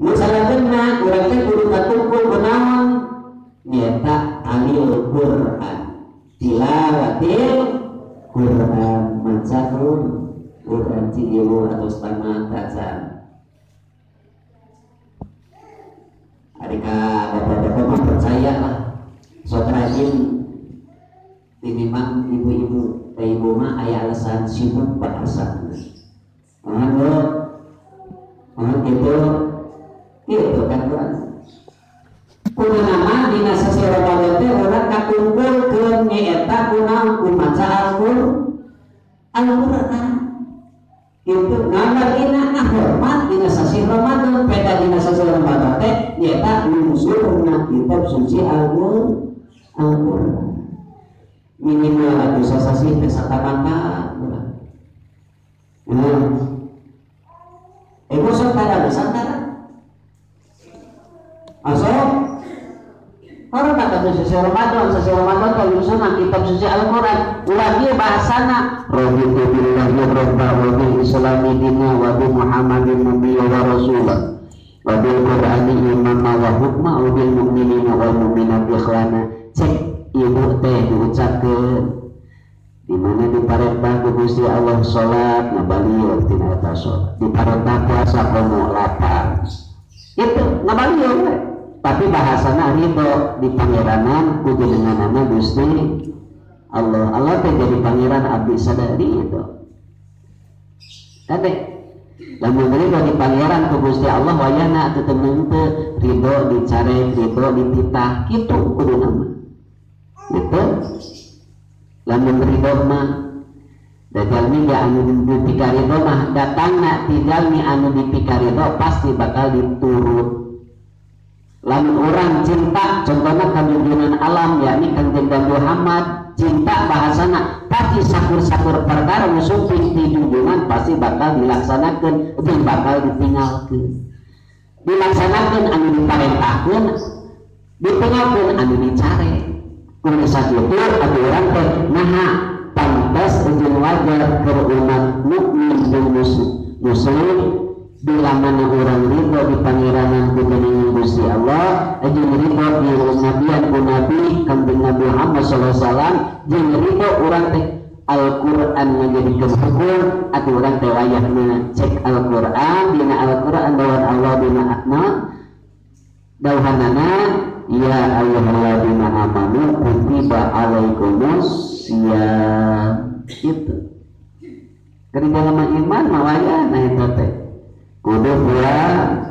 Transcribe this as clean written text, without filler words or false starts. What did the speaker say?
Musalakeunna urang teh kudu katumpul kunaon nyata alil Quran tilawatil Quran mancahun Quran cidieu atau setengah tacan adika bapak-bapak mah percaya lah sok rajin memang ibu-ibu ibu mah aya alasan sibuk bahasan gitu kan Quran kudu nama dina sasi Ramadan teh urang kakumpulkeun nyaeta kunaon maca Al-Qur'an itu ngamarina hormat dina sasi Ramadan peda dina sasi Ramadan teh nyaeta nuzulna kitab suci Al-Qur'an minimal atuh sasasi teh satamangka santara asal orang kata sesi Ramadan kalau misalnya kitab suci Al-Quran ulah dia bahasana raditu billahi rabba wa bil islami dina wa bi muhammadin nabiyya wa rasulah wa bil qur'ani imama wa hukma wa bil mu'minina wal mu'minati ikhwana cek ibu teh diucapkeun di mana diparentah ku Gusti Allah salat ngabalieur tina eta salat diparentah puasa komo lapar itu ngabalieur we tapi bahasana ridho di pangeranan kudu dengan nama Gusti Allah. Allah teh jadi pangeran abdi sadari itu. Kade lamun ridho di pangeran ku Gusti Allah wayahna atuh temen teu ridho dicare ridho dititah kitu kudu nama. Gitu. Lamun ridho mah da jalmi anu dipikaridho mah datangna ti jalmi anu dipikaridho pasti bakal diturut. Lamun orang cinta contohnya kanjungan alam yakni Kanjeng Muhammad cinta bahasana pasti sakur-sakur perkara musuping di junjungan pasti bakal dilaksanakan dan bakal ditinggalkan dilaksanakan anu diparentahkeun ditinggalkeun anu dicare kudu sakitu atuh urang teh naha pantes jeung wajar keur umat mukmin jeung muslim bila mana orang ridho di pangeranan kudening Gusti Allah jeung ridho di nabian ku nabi Kanjeng Nabi Muhammad sallallahu alaihi wasallam jeung ridho urang teh Al-Qur'an ngajadikeun hukum atuh urang teh wayahna cek Al-Qur'an dina Al-Qur'an dawuhan Allah dina akna dawuhanana ya ayyuhalladzina amanu kutiba alaikumus syiyam itu kerja nama iman mawayah nah eta teh kudu bulan